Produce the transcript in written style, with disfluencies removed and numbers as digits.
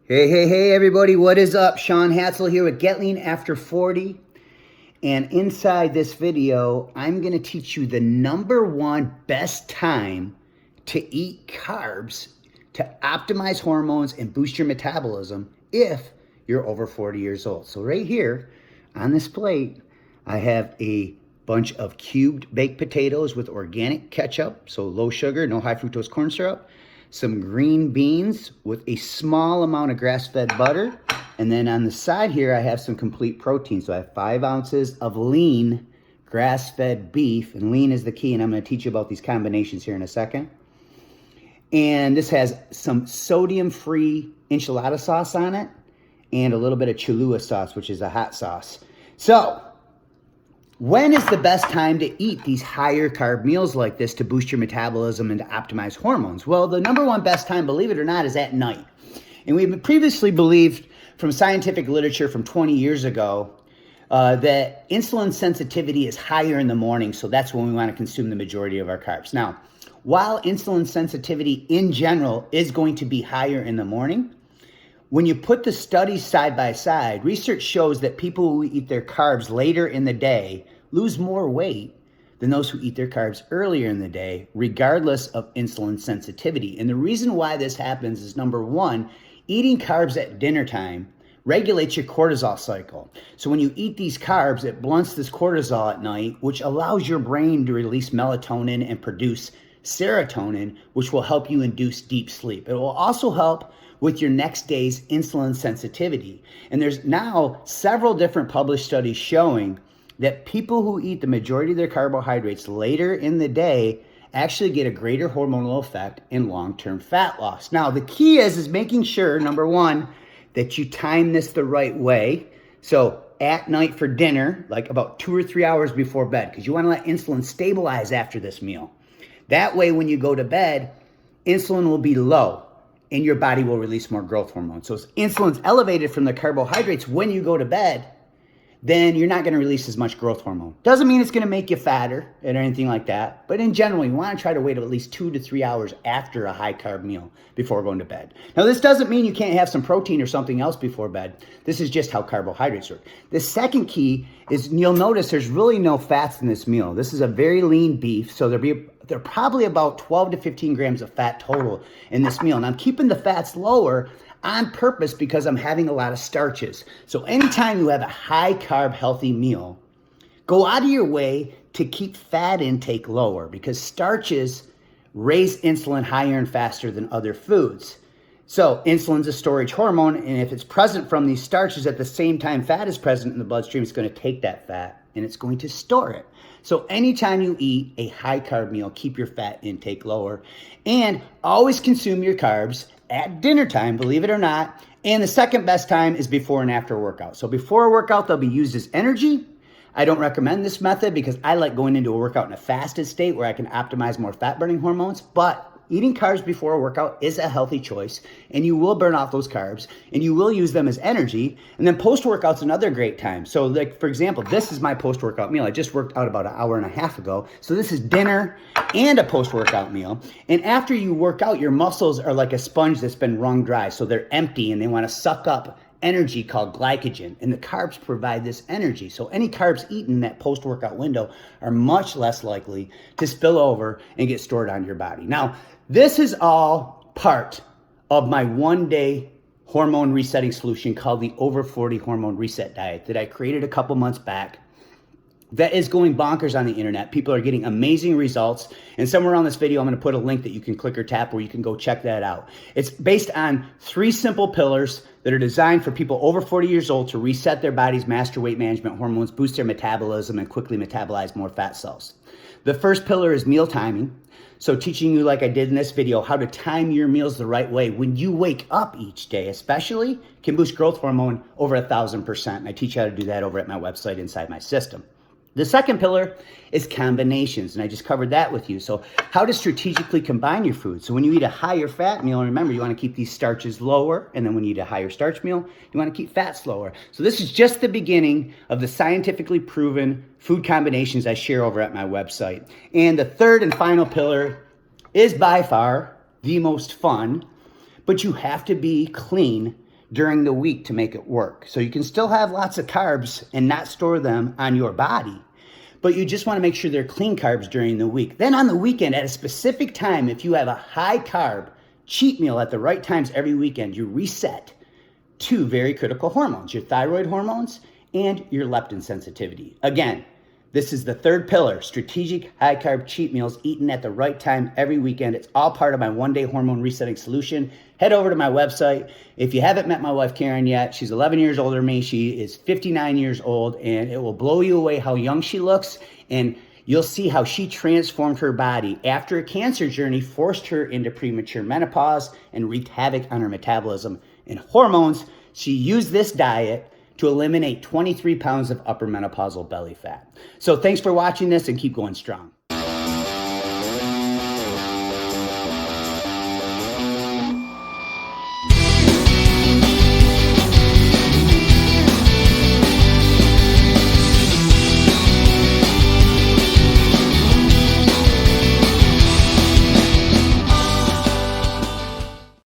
Hey, everybody, what is up? Sean Hatzel here with Get Lean After 40. And inside this video, I'm going to teach you the #1 best time to eat carbs to optimize hormones and boost your metabolism if you're over 40 years old. So right here on this plate, I have a bunch of cubed baked potatoes with organic ketchup, so low sugar, no high fructose corn syrup, some green beans with a small amount of grass-fed butter, and then on the side here, I have some complete protein. So I have 5 ounces of lean grass-fed beef, and lean is the key, and I'm gonna teach you about these combinations here in a second. And this has some sodium-free enchilada sauce on it, and a little bit of Cholula sauce, which is a hot sauce. So, when is the best time to eat these higher carb meals like this to boost your metabolism and to optimize hormones? Well, the #1 best time, believe it or not, is at night. And we've previously believed from scientific literature from 20 years ago that insulin sensitivity is higher in the morning, so that's when we want to consume the majority of our carbs. Now, while insulin sensitivity in general is going to be higher in the morning, when you put the studies side by side, research shows that people who eat their carbs later in the day lose more weight than those who eat their carbs earlier in the day, regardless of insulin sensitivity. And the reason why this happens is #1, eating carbs at dinner time regulates your cortisol cycle. So when you eat these carbs, it blunts this cortisol at night, which allows your brain to release melatonin and produce serotonin, which will help you induce deep sleep. It will also help with your next day's insulin sensitivity. And there's now several different published studies showing that people who eat the majority of their carbohydrates later in the day actually get a greater hormonal effect in long-term fat loss. Now, the key is making sure, #1, that you time this the right way. So at night for dinner, like about 2 or 3 hours before bed, because you want to let insulin stabilize after this meal. That way, when you go to bed, insulin will be low and your body will release more growth hormone. So if insulin's elevated from the carbohydrates when you go to bed, then you're not going to release as much growth hormone. Doesn't mean it's going to make you fatter or anything like that. But in general, you want to try to wait at least 2 to 3 hours after a high carb meal before going to bed. Now, this doesn't mean you can't have some protein or something else before bed. This is just how carbohydrates work. The second key is you'll notice there's really no fats in this meal. This is a very lean beef, so there are probably about 12 to 15 grams of fat total in this meal. And I'm keeping the fats lower on purpose because I'm having a lot of starches. So anytime you have a high carb healthy meal, go out of your way to keep fat intake lower because starches raise insulin higher and faster than other foods. So insulin's a storage hormone, and if it's present from these starches at the same time fat is present in the bloodstream, it's going to take that fat and it's going to store it. So anytime you eat a high carb meal, keep your fat intake lower and always consume your carbs at dinner time, believe it or not. And the second best time is before and after a workout. So before a workout, they'll be used as energy. I don't recommend this method because I like going into a workout in a fasted state where I can optimize more fat burning hormones, but eating carbs before a workout is a healthy choice, and you will burn off those carbs, and you will use them as energy. And then post-workout's another great time. So like, for example, this is my post-workout meal. I just worked out about an hour and a half ago. So this is dinner and a post-workout meal. And after you work out, your muscles are like a sponge that's been wrung dry. So they're empty, and they want to suck up energy called glycogen, and the carbs provide this energy. So any carbs eaten in that post-workout window are much less likely to spill over and get stored on your body. Now, this is all part of my 1-day hormone resetting solution called the Over 40 Hormone Reset Diet that I created a couple months back. That is going bonkers on the internet. People are getting amazing results. And somewhere on this video, I'm going to put a link that you can click or tap where you can go check that out. It's based on 3 simple pillars that are designed for people over 40 years old to reset their body's master weight management hormones, boost their metabolism, and quickly metabolize more fat cells. The first pillar is meal timing. So teaching you, like I did in this video, how to time your meals the right way when you wake up each day, especially, can boost growth hormone over 1,000%. And I teach you how to do that over at my website inside my system. The second pillar is combinations, and I just covered that with you. So how to strategically combine your food. So when you eat a higher fat meal, and remember, you want to keep these starches lower, and then when you eat a higher starch meal, you want to keep fats lower. So this is just the beginning of the scientifically proven food combinations I share over at my website. And the third and final pillar is by far the most fun, but you have to be clean during the week to make it work. So you can still have lots of carbs and not store them on your body, but you just want to make sure they're clean carbs during the week. Then on the weekend, at a specific time, if you have a high carb cheat meal at the right times every weekend, you reset two very critical hormones, your thyroid hormones and your leptin sensitivity. Again, this is the third pillar, strategic high carb cheat meals eaten at the right time every weekend. It's all part of my 1-day hormone resetting solution. Head over to my website. If you haven't met my wife, Karen, yet, she's 11 years older than me. She is 59 years old, and it will blow you away how young she looks, and you'll see how she transformed her body after a cancer journey forced her into premature menopause and wreaked havoc on her metabolism and hormones. She used this diet to eliminate 23 pounds of upper menopausal belly fat. So thanks for watching this, and keep going strong.